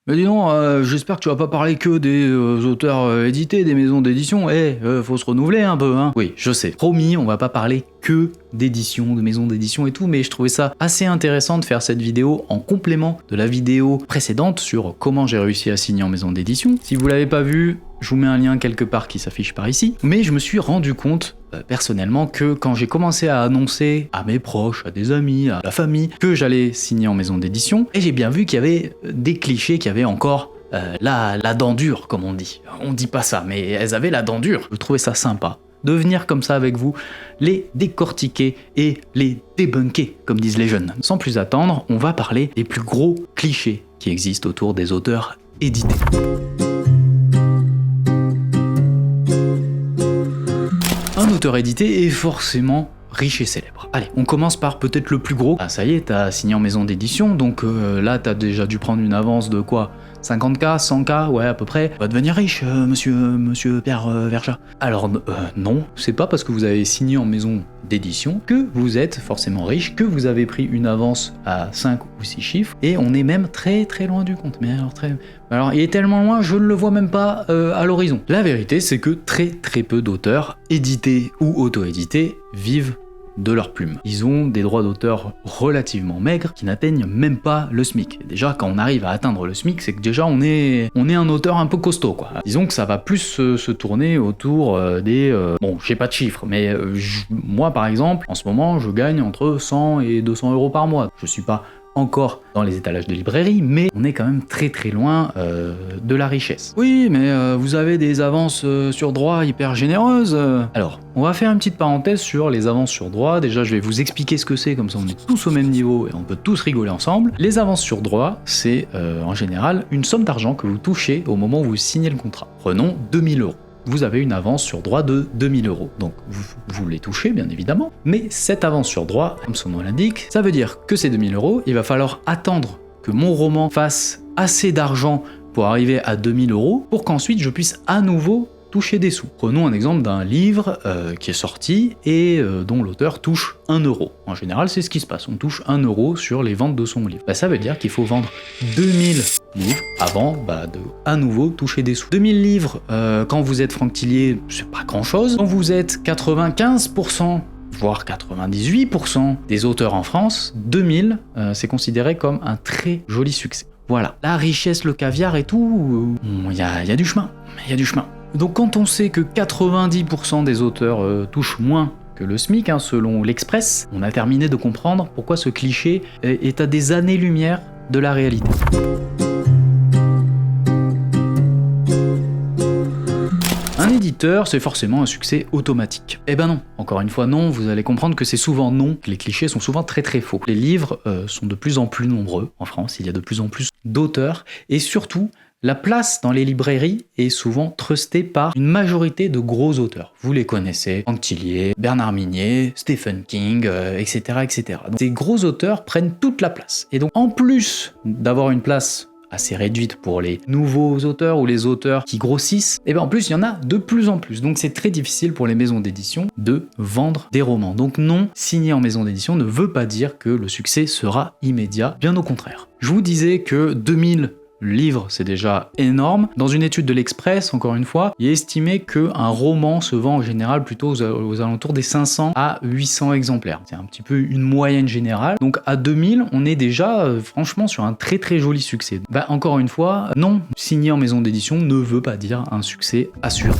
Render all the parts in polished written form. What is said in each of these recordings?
Mais dis donc, j'espère que tu vas pas parler que des auteurs édités, des maisons d'édition. Faut se renouveler un peu, hein. Oui, je sais. Promis, on va pas parler que d'édition, de maisons d'édition et tout, mais je trouvais ça assez intéressant de faire cette vidéo en complément de la vidéo précédente sur comment j'ai réussi à signer en maison d'édition. Si vous l'avez pas vu, je vous mets un lien quelque part qui s'affiche par ici. Mais je me suis rendu compte personnellement que quand j'ai commencé à annoncer à mes proches, à des amis, à la famille, que j'allais signer en maison d'édition, et j'ai bien vu qu'il y avait des clichés qui avaient encore la dent dure, comme on dit. On dit pas ça, mais elles avaient la dent dure. Je trouvais ça sympa de venir comme ça avec vous, les décortiquer et les débunker, comme disent les jeunes. Sans plus attendre, on va parler des plus gros clichés qui existent autour des auteurs édités. Un auteur édité est forcément riche et célèbre. Allez, on commence par peut-être le plus gros. Ah ça y est, t'as signé en maison d'édition, donc là t'as déjà dû prendre une avance de quoi, 50K, 100K, ouais à peu près. Va devenir riche, monsieur Pierre Verja. Alors non, c'est pas parce que vous avez signé en maison d'édition que vous êtes forcément riche, que vous avez pris une avance à 5 ou 6 chiffres, et on est même très loin du compte. Mais alors il est tellement loin, je ne le vois même pas à l'horizon. La vérité, c'est que très peu d'auteurs, édités ou auto-édités, vivent de leur plume. Ils ont des droits d'auteur relativement maigres qui n'atteignent même pas le SMIC. Déjà, quand on arrive à atteindre le SMIC, c'est que déjà on est un auteur un peu costaud, quoi. Disons que ça va plus se tourner autour des... bon, j'ai pas de chiffres, mais moi par exemple, en ce moment, je gagne entre 100 et 200 euros par mois. Je suis pas encore dans les étalages de librairie, mais on est quand même très loin de la richesse. Oui, mais vous avez des avances sur droit hyper généreuses. Alors, on va faire une petite parenthèse sur les avances sur droit. Déjà, je vais vous expliquer ce que c'est, comme ça on est tous au même niveau et on peut tous rigoler ensemble. Les avances sur droit, c'est en général une somme d'argent que vous touchez au moment où vous signez le contrat. Prenons 2000 euros. Vous avez une avance sur droit de 2000 euros. Donc vous les touchez bien évidemment, mais cette avance sur droit, comme son nom l'indique, ça veut dire que ces 2000 euros, il va falloir attendre que mon roman fasse assez d'argent pour arriver à 2000 euros pour qu'ensuite je puisse à nouveau toucher des sous. Prenons un exemple d'un livre qui est sorti et dont l'auteur touche 1 euro. En général, c'est ce qui se passe, on touche 1 euro sur les ventes de son livre. Ça veut dire qu'il faut vendre 2000 livres avant de à nouveau toucher des sous. 2000 livres, quand vous êtes Franck Tillier, c'est pas grand chose. Quand vous êtes 95%, voire 98% des auteurs en France, 2000, c'est considéré comme un très joli succès. Voilà, la richesse, le caviar et tout, il y a du chemin, Donc quand on sait que 90% des auteurs touchent moins que le SMIC, selon l'Express, on a terminé de comprendre pourquoi ce cliché est à des années-lumière de la réalité. Un éditeur, c'est forcément un succès automatique. Eh ben non, encore une fois non, vous allez comprendre que c'est souvent non, que les clichés sont souvent très faux. Les livres sont de plus en plus nombreux en France, il y a de plus en plus d'auteurs, et surtout, la place dans les librairies est souvent trustée par une majorité de gros auteurs. Vous les connaissez, Franck Tillier, Bernard Minier, Stephen King, etc. Donc, ces gros auteurs prennent toute la place. Et donc, en plus d'avoir une place assez réduite pour les nouveaux auteurs ou les auteurs qui grossissent, et bien en plus il y en a de plus en plus. Donc c'est très difficile pour les maisons d'édition de vendre des romans. Donc non, signer en maison d'édition ne veut pas dire que le succès sera immédiat, bien au contraire. Je vous disais que 2000 livres, c'est déjà énorme. Dans une étude de l'Express, encore une fois, il est estimé qu'un roman se vend en général plutôt aux alentours des 500 à 800 exemplaires. C'est un petit peu une moyenne générale. Donc à 2000, on est déjà franchement sur un très joli succès. Encore une fois, non, signer en maison d'édition ne veut pas dire un succès assuré.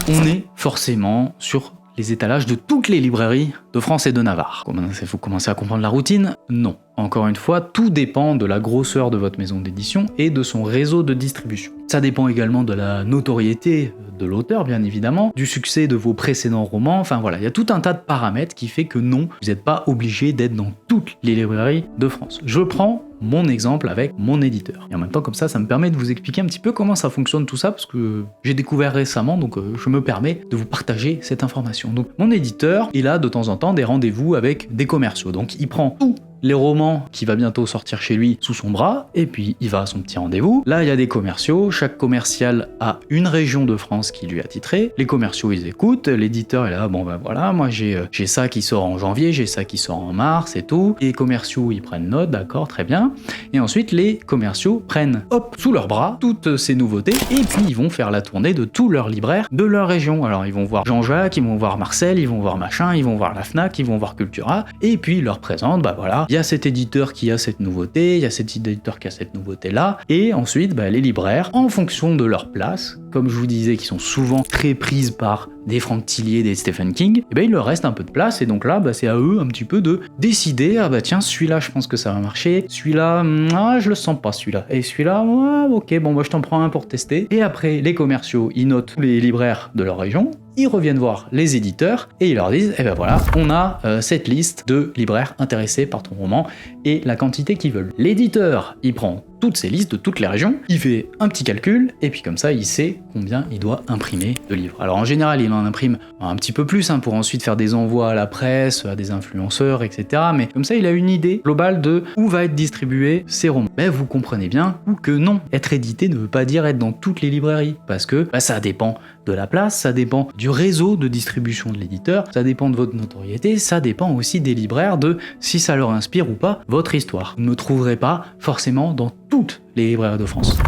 On est forcément sur les étalages de toutes les librairies de France et de Navarre. Vous commencez à comprendre la routine? Non. Encore une fois, tout dépend de la grosseur de votre maison d'édition et de son réseau de distribution. Ça dépend également de la notoriété de l'auteur, bien évidemment, du succès de vos précédents romans, enfin voilà, il y a tout un tas de paramètres qui fait que non, vous n'êtes pas obligé d'être dans toutes les librairies de France. Je prends mon exemple avec mon éditeur. Et en même temps, comme ça me permet de vous expliquer un petit peu comment ça fonctionne tout ça, parce que j'ai découvert récemment, donc je me permets de vous partager cette information. Donc mon éditeur, il a de temps en temps des rendez-vous avec des commerciaux. Donc il prend tous les romans qui va bientôt sortir chez lui sous son bras, et puis il va à son petit rendez-vous. Là, il y a des commerciaux, chaque commercial a une région de France qui lui a titré. Les commerciaux, ils écoutent, l'éditeur est là, bon ben voilà, moi j'ai ça qui sort en janvier, j'ai ça qui sort en mars et tout. Les commerciaux, ils prennent note, d'accord, très bien. Et ensuite, les commerciaux prennent, hop, sous leur bras, toutes ces nouveautés, et puis ils vont faire la tournée de tous leurs libraires de leur région. Alors ils vont voir Jean-Jacques, ils vont voir Marcel, ils vont voir machin, ils vont voir la Fnac, ils vont voir Cultura, et puis ils leur présentent, bah voilà, il y a cet éditeur qui a cette nouveauté, il y a cet éditeur qui a cette nouveauté-là, et ensuite, bah, les libraires, en fonction de leur place, comme je vous disais, qui sont souvent très prises par des Franck Tillier, des Stephen King, et ben il leur reste un peu de place, et donc là, bah, c'est à eux un petit peu de décider, ah bah tiens, celui-là, je pense que ça va marcher, celui-là, ah, je le sens pas celui-là, et celui-là, ah, ok, bon, bah, je t'en prends un pour tester, et après, les commerciaux, ils notent tous les libraires de leur région, ils reviennent voir les éditeurs et ils leur disent, eh ben voilà, on a cette liste de libraires intéressés par ton roman et la quantité qu'ils veulent. L'éditeur, il prend toutes ces listes de toutes les régions, il fait un petit calcul et puis comme ça, il sait combien il doit imprimer de livres. Alors en général, il en imprime un petit peu plus pour ensuite faire des envois à la presse, à des influenceurs, etc. Mais comme ça, il a une idée globale de où va être distribué ces romans. Mais vous comprenez bien que non, être édité ne veut pas dire être dans toutes les librairies parce que ça dépend de la place, ça dépend du réseau de distribution de l'éditeur, ça dépend de votre notoriété, ça dépend aussi des libraires de si ça leur inspire ou pas votre histoire. Vous ne me trouverez pas forcément dans toutes les librairies de France.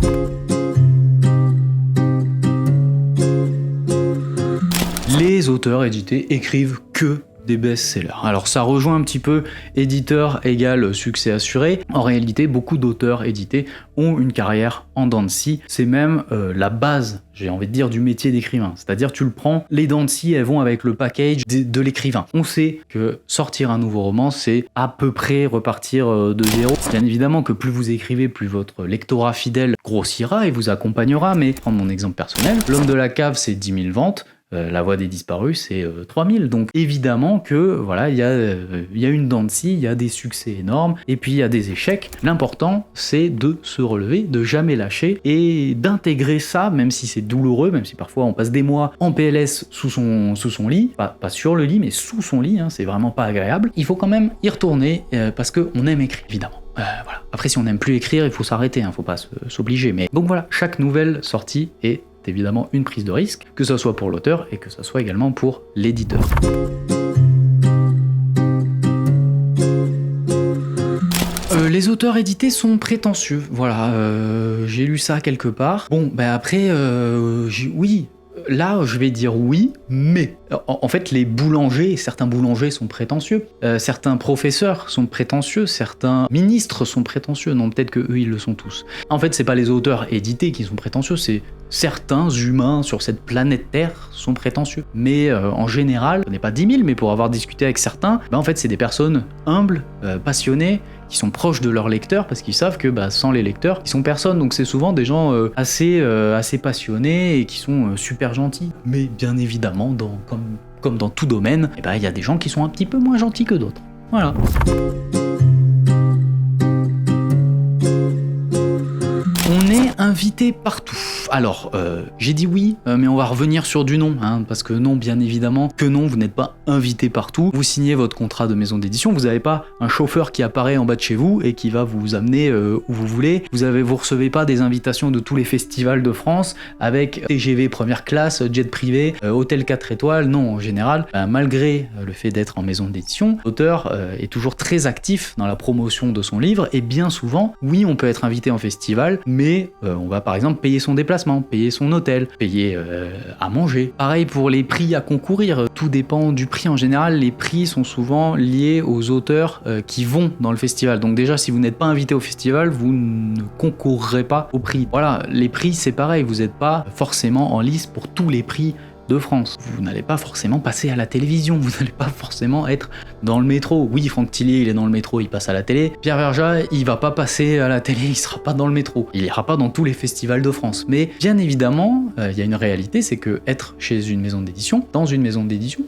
Les auteurs édités écrivent que des best-sellers. Alors ça rejoint un petit peu éditeur égale succès assuré. En réalité, beaucoup d'auteurs édités ont une carrière en dents de scie. C'est même la base, j'ai envie de dire, du métier d'écrivain. C'est-à-dire, tu le prends, les dents de scie, elles vont avec le package de l'écrivain. On sait que sortir un nouveau roman, c'est à peu près repartir de zéro. Bien évidemment que plus vous écrivez, plus votre lectorat fidèle grossira et vous accompagnera, mais prendre mon exemple personnel, L'Homme de la cave, c'est 10 000 ventes. La Voix des disparus, c'est 3000. Donc évidemment que voilà, il y a une dent de scie, il y a des succès énormes, et puis il y a des échecs. L'important, c'est de se relever, de jamais lâcher, et d'intégrer ça, même si c'est douloureux, même si parfois on passe des mois en PLS sous son lit, pas sur le lit, mais sous son lit, c'est vraiment pas agréable. Il faut quand même y retourner, parce qu'on aime écrire, évidemment. Voilà. Après, si on n'aime plus écrire, il faut s'arrêter, faut pas s'obliger. Mais donc voilà, chaque nouvelle sortie est évidemment une prise de risque, que ce soit pour l'auteur et que ce soit également pour l'éditeur. Les auteurs édités sont prétentieux, voilà, j'ai lu ça quelque part. Bon, après, oui, là je vais dire oui, mais en fait les boulangers, certains boulangers sont prétentieux, certains professeurs sont prétentieux, certains ministres sont prétentieux, non peut-être que eux ils le sont tous. En fait c'est pas les auteurs édités qui sont prétentieux, c'est certains humains sur cette planète Terre sont prétentieux. Mais en général, on n'est pas 10 000, mais pour avoir discuté avec certains, en fait c'est des personnes humbles, passionnées, qui sont proches de leurs lecteurs parce qu'ils savent que sans les lecteurs, ils sont personne. Donc c'est souvent des gens assez passionnés et qui sont super gentils. Mais bien évidemment, comme dans tout domaine, il y a des gens qui sont un petit peu moins gentils que d'autres. Voilà. On est invité partout. Alors, j'ai dit oui, mais on va revenir sur du non, parce que non, bien évidemment, que non, vous n'êtes pas invité partout. Vous signez votre contrat de maison d'édition, vous n'avez pas un chauffeur qui apparaît en bas de chez vous et qui va vous amener où vous voulez. Vous recevez pas des invitations de tous les festivals de France avec TGV première classe, jet privé, hôtel 4 étoiles. Non, en général, malgré le fait d'être en maison d'édition, l'auteur est toujours très actif dans la promotion de son livre et bien souvent, oui, on peut être invité en festival, mais on va par exemple payer son déplacement, payer son hôtel, payer à manger. Pareil pour les prix à concourir, tout dépend du prix. En général, les prix sont souvent liés aux auteurs qui vont dans le festival. Donc déjà, si vous n'êtes pas invité au festival, vous ne concourrez pas au prix. Voilà, les prix c'est pareil, vous n'êtes pas forcément en lice pour tous les prix de France. Vous n'allez pas forcément passer à la télévision, vous n'allez pas forcément être dans le métro. Oui, Franck Tillier, il est dans le métro, il passe à la télé. Pierre Verja, il va pas passer à la télé, il sera pas dans le métro. Il ira pas dans tous les festivals de France. Mais bien évidemment, il y a une réalité, c'est que être chez une maison d'édition, dans une maison d'édition,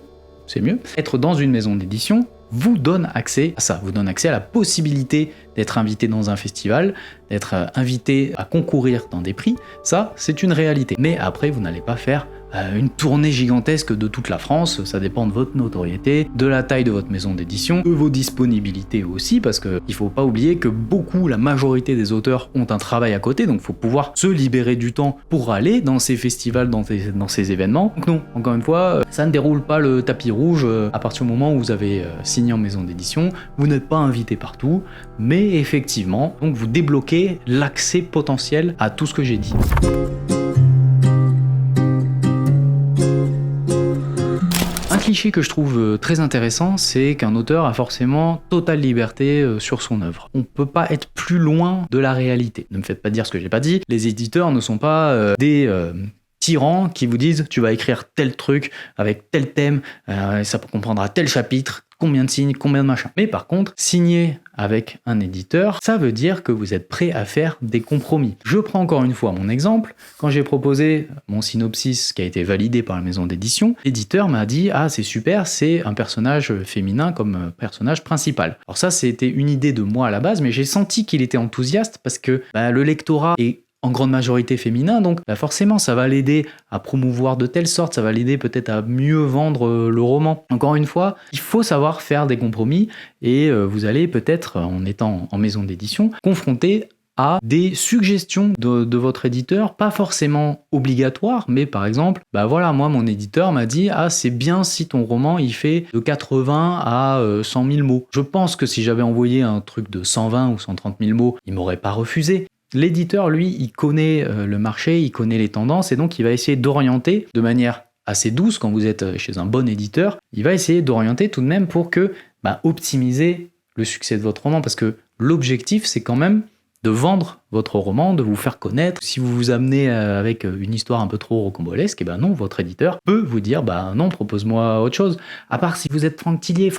c'est mieux. Être dans une maison d'édition, vous donne accès à ça, vous donne accès à la possibilité d'être invité dans un festival, d'être invité à concourir dans des prix. Ça, c'est une réalité. Mais après, vous n'allez pas faire une tournée gigantesque de toute la France, ça dépend de votre notoriété, de la taille de votre maison d'édition, de vos disponibilités aussi, parce qu'il ne faut pas oublier que la majorité des auteurs ont un travail à côté, donc il faut pouvoir se libérer du temps pour aller dans ces festivals, dans ces événements. Donc non, encore une fois, ça ne déroule pas le tapis rouge à partir du moment où vous avez signé en maison d'édition, vous n'êtes pas invité partout, mais effectivement, donc vous débloquez l'accès potentiel à tout ce que j'ai dit. Un cliché que je trouve très intéressant, c'est qu'un auteur a forcément totale liberté sur son œuvre. On peut pas être plus loin de la réalité. Ne me faites pas dire ce que j'ai pas dit. Les éditeurs ne sont pas des tyrans qui vous disent tu vas écrire tel truc avec tel thème, ça comprendra tel chapitre, combien de signes, combien de machins. Mais par contre, signer avec un éditeur, ça veut dire que vous êtes prêt à faire des compromis. Je prends encore une fois mon exemple. Quand j'ai proposé mon synopsis qui a été validé par la maison d'édition, l'éditeur m'a dit « Ah, c'est super, c'est un personnage féminin comme personnage principal. » Alors ça, c'était une idée de moi à la base, mais j'ai senti qu'il était enthousiaste parce que le lectorat est en grande majorité féminin, donc forcément ça va l'aider à promouvoir de telle sorte, ça va l'aider peut-être à mieux vendre le roman. Encore une fois, il faut savoir faire des compromis et vous allez peut-être, en étant en maison d'édition, confronter à des suggestions de votre éditeur, pas forcément obligatoires, mais par exemple, moi mon éditeur m'a dit « Ah, c'est bien si ton roman il fait de 80 à 100 000 mots. » Je pense que si j'avais envoyé un truc de 120 ou 130 000 mots, il m'aurait pas refusé. L'éditeur, lui, il connaît le marché, il connaît les tendances et donc il va essayer d'orienter de manière assez douce quand vous êtes chez un bon éditeur. Il va essayer d'orienter tout de même pour que optimiser le succès de votre roman parce que l'objectif, c'est quand même de vendre votre roman, de vous faire connaître. Si vous vous amenez avec une histoire un peu trop rocambolesque, et non, votre éditeur peut vous dire non, propose-moi autre chose. À part si vous êtes Franck Tillier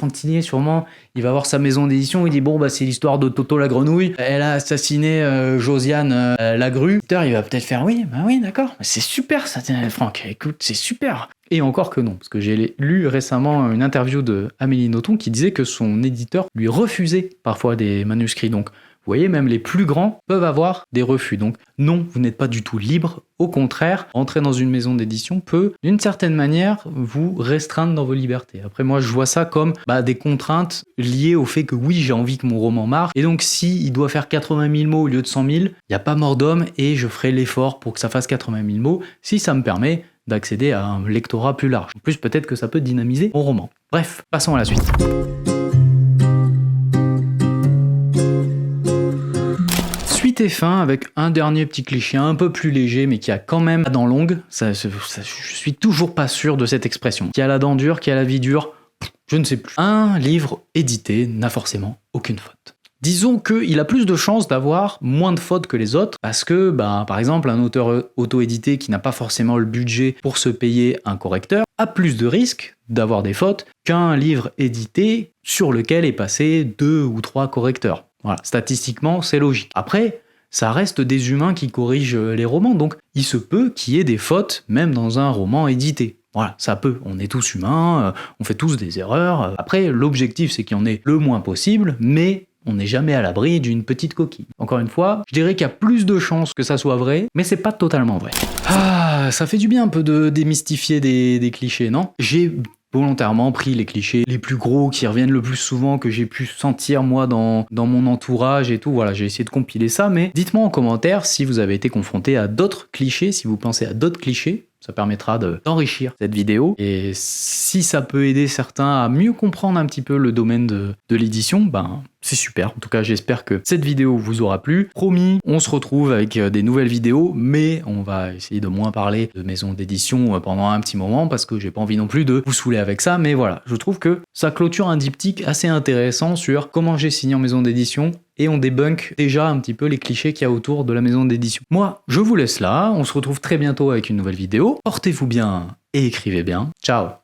sûrement, il va voir sa maison d'édition, il dit c'est l'histoire de Toto la grenouille, elle a assassiné Josiane la grue. L'éditeur, il va peut-être faire oui, d'accord, c'est super ça, Franck, écoute, c'est super. Et encore que non, parce que j'ai lu récemment une interview de Amélie Nothomb qui disait que son éditeur lui refusait parfois des manuscrits, donc vous voyez, même les plus grands peuvent avoir des refus. Donc non, vous n'êtes pas du tout libre. Au contraire, entrer dans une maison d'édition peut, d'une certaine manière, vous restreindre dans vos libertés. Après, moi, je vois ça comme des contraintes liées au fait que oui, j'ai envie que mon roman marche. Et donc, si il doit faire 80 000 mots au lieu de 100 000, il n'y a pas mort d'homme et je ferai l'effort pour que ça fasse 80 000 mots si ça me permet d'accéder à un lectorat plus large. En plus, peut-être que ça peut dynamiser mon roman. Bref, passons à la suite. Suite et fin avec un dernier petit cliché un peu plus léger mais qui a quand même la dent longue, je suis toujours pas sûr de cette expression. Qui a la dent dure, qui a la vie dure, je ne sais plus. Un livre édité n'a forcément aucune faute. Disons qu'il a plus de chances d'avoir moins de fautes que les autres parce que, par exemple, un auteur auto-édité qui n'a pas forcément le budget pour se payer un correcteur a plus de risques d'avoir des fautes qu'un livre édité sur lequel est passé 2 ou 3 correcteurs. Voilà, statistiquement, c'est logique. Après, ça reste des humains qui corrigent les romans, donc il se peut qu'il y ait des fautes, même dans un roman édité. Voilà, ça peut, on est tous humains, on fait tous des erreurs. Après, l'objectif, c'est qu'il y en ait le moins possible, mais on n'est jamais à l'abri d'une petite coquille. Encore une fois, je dirais qu'il y a plus de chances que ça soit vrai, mais c'est pas totalement vrai. Ah, ça fait du bien un peu de démystifier des clichés, non ? J'ai volontairement pris les clichés les plus gros qui reviennent le plus souvent, que j'ai pu sentir moi dans mon entourage et tout. Voilà, j'ai essayé de compiler ça, mais dites-moi en commentaire si vous avez été confronté à d'autres clichés, si vous pensez à d'autres clichés. Ça permettra d'enrichir cette vidéo. Et si ça peut aider certains à mieux comprendre un petit peu le domaine de l'édition, c'est super. En tout cas, j'espère que cette vidéo vous aura plu. Promis, on se retrouve avec des nouvelles vidéos, mais on va essayer de moins parler de maison d'édition pendant un petit moment, parce que j'ai pas envie non plus de vous saouler avec ça. Mais voilà, je trouve que ça clôture un diptyque assez intéressant sur comment j'ai signé en maison d'édition, et on débunk déjà un petit peu les clichés qu'il y a autour de la maison d'édition. Moi, je vous laisse là, on se retrouve très bientôt avec une nouvelle vidéo. Portez-vous bien et écrivez bien. Ciao!